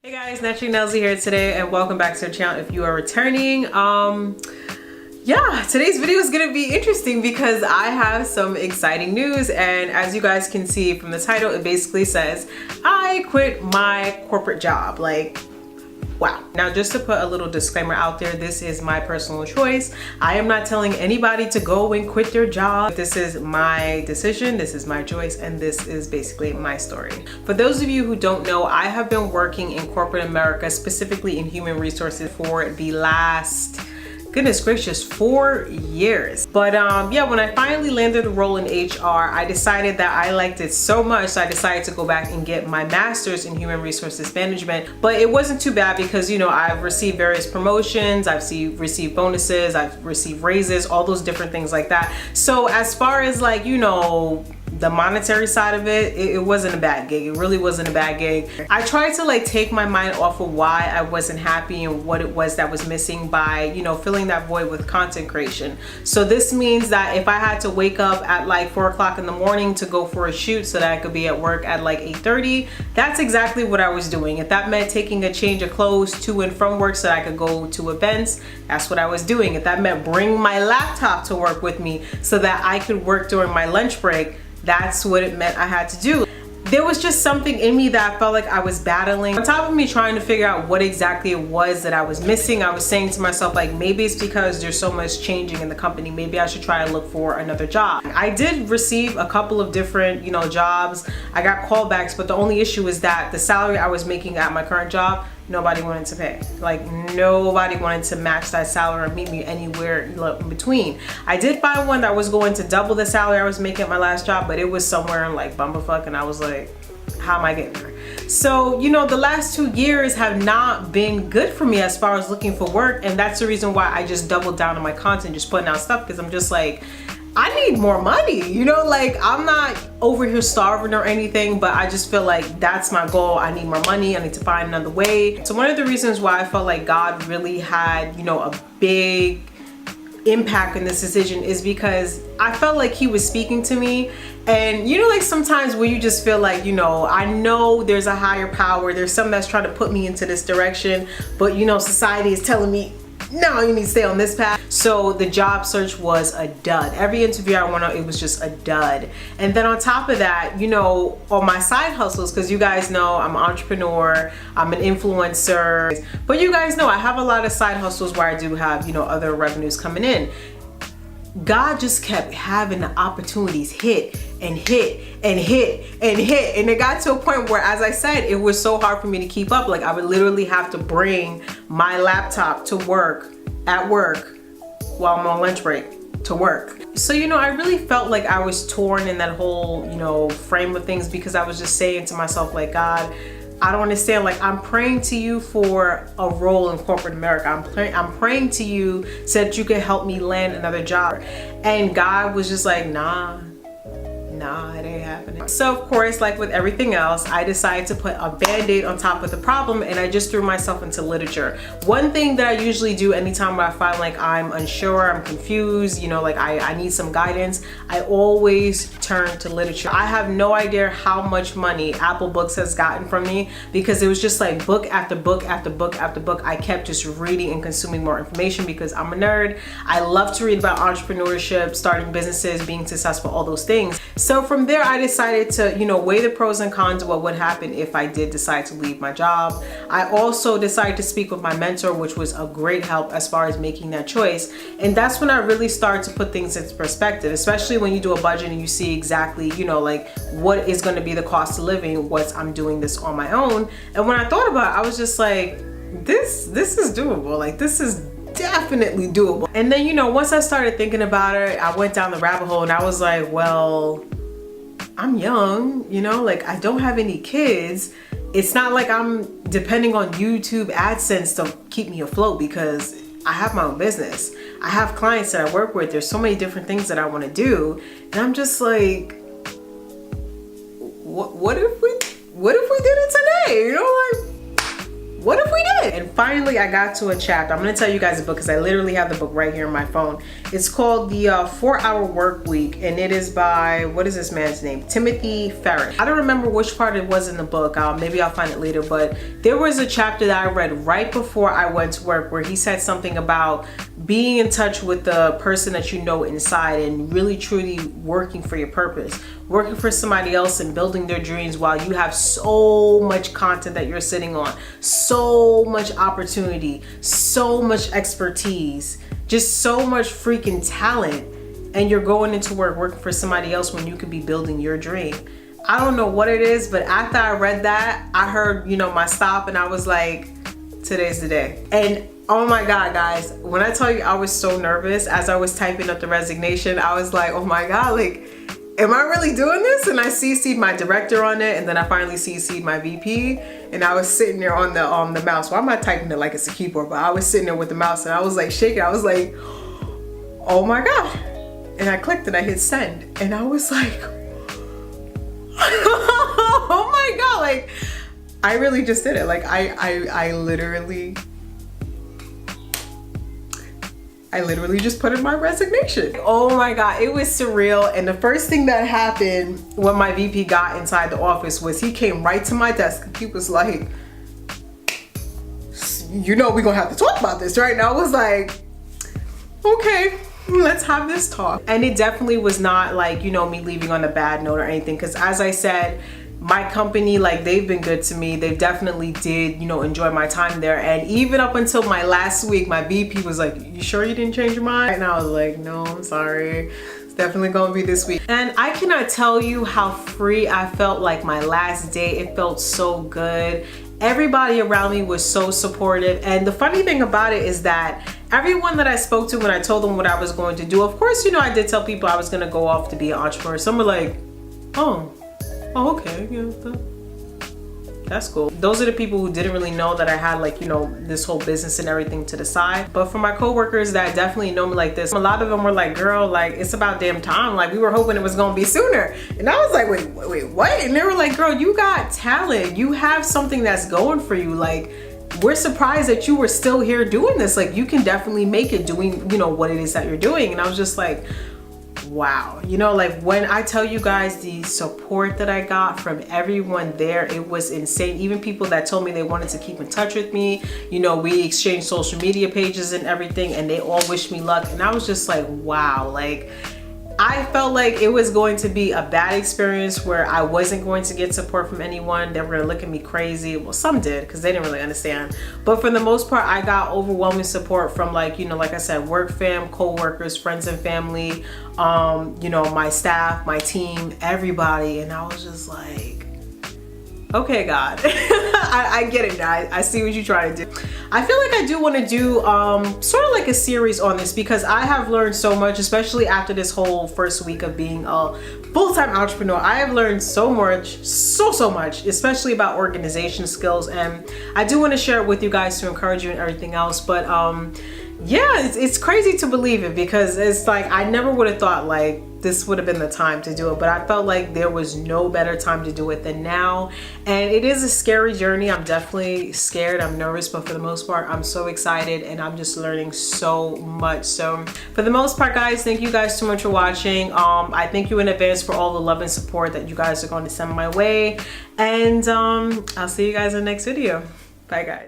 Hey guys, Naturally Nelsie here today and welcome back to the channel if you are returning. Yeah, today's video is gonna be interesting because I have some exciting news, and as you guys can see from the title, it basically says I quit my corporate job. Like, wow. Now, just to put a little disclaimer out there, this is my personal choice. I am not telling anybody to go and quit their job. This is my decision, this is my choice, and this is basically my story. For those of you who don't know, I have been working in corporate America, specifically in human resources, for the last, goodness gracious, 4 years. But yeah, when I finally landed a role in HR, I decided that I liked it so much, so I decided to go back and get my master's in human resources management. But it wasn't too bad because, you know, I've received various promotions, I've received bonuses, I've received raises, all those different things like that. So as far as, like, you know, the monetary side of it, it wasn't a bad gig. It really wasn't a bad gig. I tried to like take my mind off of why I wasn't happy and what it was that was missing by, you know, filling that void with content creation. So this means that if I had to wake up at like 4 o'clock in the morning to go for a shoot so that I could be at work at like 8:30, that's exactly what I was doing. If that meant taking a change of clothes to and from work so that I could go to events, that's what I was doing. If that meant bring my laptop to work with me so that I could work during my lunch break, that's what it meant I had to do. There was just something in me that I felt like I was battling. On top of me trying to figure out what exactly it was that I was missing, I was saying to myself, like, maybe it's because there's so much changing in the company. Maybe I should try to look for another job. I did receive a couple of different, you know, jobs. I got callbacks, but the only issue is that the salary I was making at my current job, nobody wanted to pay. Like, nobody wanted to match that salary or meet me anywhere in between. I did find one that was going to double the salary I was making at my last job, but it was somewhere in like bumblefuck, and I was like, how am I getting there? So, you know, the last 2 years have not been good for me as far as looking for work, and that's the reason why I just doubled down on my content, just putting out stuff, because I'm just like, I need more money, you know, like, I'm not over here starving or anything, but I just feel like that's my goal. I need more money. I need to find another way. So one of the reasons why I felt like God really had, you know, a big impact in this decision is because I felt like he was speaking to me. And you know, like sometimes where you just feel like, you know, I know there's a higher power, there's something that's trying to put me into this direction, but you know, society is telling me, no, you need to stay on this path. So the job search was a dud. Every interview I went on, it was just a dud. And then on top of that, you know, on my side hustles, because you guys know I'm an entrepreneur, I'm an influencer, but you guys know I have a lot of side hustles where I do have, you know, other revenues coming in. God just kept having the opportunities hit and hit and hit and hit, and it got to a point where, as I said, it was so hard for me to keep up. Like, I would literally have to bring my laptop to work at work while I'm on lunch break to work. So, you know, I really felt like I was torn in that whole, you know, frame of things, because I was just saying to myself, like, God, I don't understand. Like, I'm praying to you for a role in corporate America. I'm praying to you so that you can help me land another job. And God was just like, nah, it ain't happening. So of course, like with everything else, I decided to put a Band-Aid on top of the problem, and I just threw myself into literature. One thing that I usually do anytime I find like I'm unsure, I'm confused, you know, like I need some guidance, I always turn to literature. I have no idea how much money Apple Books has gotten from me, because it was just like book after book after book after book. I kept just reading and consuming more information because I'm a nerd. I love to read about entrepreneurship, starting businesses, being successful, all those things. So from there, I decided to, you know, weigh the pros and cons of what would happen if I did decide to leave my job. I also decided to speak with my mentor, which was a great help as far as making that choice. And that's when I really started to put things into perspective, especially when you do a budget and you see exactly, you know, like what is going to be the cost of living once I'm doing this on my own. And when I thought about it, I was just like, this is doable. Like, this is definitely doable. And then, you know, once I started thinking about it, I went down the rabbit hole and I was like, well, I'm young, you know, like I don't have any kids. It's not like I'm depending on YouTube AdSense to keep me afloat, because I have my own business. I have clients that I work with. There's so many different things that I want to do. And I'm just like, what if we did it today? You know, like, what if we did? And finally I got to a chapter. I'm gonna tell you guys the book because I literally have the book right here on my phone. It's called the 4-Hour Workweek, and it is by, what is this man's name? Timothy Ferriss. I don't remember which part it was in the book. Maybe I'll find it later, but there was a chapter that I read right before I went to work where he said something about being in touch with the person that you know inside and really truly working for your purpose, working for somebody else and building their dreams while you have so much content that you're sitting on, so much opportunity, so much expertise, just so much freaking talent, and you're going into work working for somebody else when you could be building your dream. I don't know what it is, but after I read that, I heard, you know, my stop, and I was like, today's the day. And oh my God, guys, when I tell you I was so nervous as I was typing up the resignation, I was like, oh my God, like, am I really doing this? And I CC'd my director on it, and then I finally CC'd my VP, and I was sitting there on the mouse. Well, I'm not typing it like it's a keyboard, but I was sitting there with the mouse, and I was like shaking. I was like, oh my God. And I clicked and I hit send, and I was like, oh my God, like, I really just did it. Like, I literally just put in my resignation. Oh my God, it was surreal. And the first thing that happened when my VP got inside the office was he came right to my desk and he was like, you know, we're gonna have to talk about this, right? And I was like, okay, let's have this talk. And it definitely was not like, you know, me leaving on a bad note or anything. Cause as I said, my company, like, they've been good to me. They definitely did, you know, enjoy my time there. And even up until my last week, my VP was like, you sure you didn't change your mind? And I was like, no, I'm sorry. It's definitely gonna be this week. And I cannot tell you how free I felt like my last day. It felt so good. Everybody around me was so supportive. And the funny thing about it is that everyone that I spoke to when I told them what I was going to do, of course, you know, I did tell people I was gonna go off to be an entrepreneur. Some were like, oh, okay, yeah, that's cool. Those are the people who didn't really know that I had, like, you know, this whole business and everything to the side. But for my coworkers that definitely know me like this, a lot of them were like, girl, like, it's about damn time. Like, we were hoping it was gonna be sooner. And I was like, wait, what? And they were like, girl, you got talent. You have something that's going for you. Like, we're surprised that you were still here doing this. Like, you can definitely make it doing, you know, what it is that you're doing. And I was just like, wow. You know, like, when I tell you guys the support that I got from everyone there, it was insane. Even people that told me they wanted to keep in touch with me, you know, we exchanged social media pages and everything, and they all wished me luck. And I was just like, wow. Like, I felt like it was going to be a bad experience where I wasn't going to get support from anyone. They were gonna look at me crazy. Well, some did, because they didn't really understand. But for the most part, I got overwhelming support from, like, you know, like I said, work fam, co-workers, friends and family, you know, my staff, my team, everybody. And I was just like, okay, God, I get it now. I see what you're trying to do. I feel like I do want to do sort of like a series on this, because I have learned so much, especially after this whole first week of being a full-time entrepreneur. I have learned so much, so much, especially about organization skills. And I do want to share it with you guys to encourage you and everything else. But yeah, it's crazy to believe it, because it's like, I never would have thought like this would have been the time to do it, but I felt like there was no better time to do it than now. And it is a scary journey. I'm definitely scared, I'm nervous, but for the most part, I'm so excited and I'm just learning so much. So for the most part, guys, thank you guys so much for watching. I thank you in advance for all the love and support that you guys are going to send my way. And I'll see you guys in the next video. Bye, guys.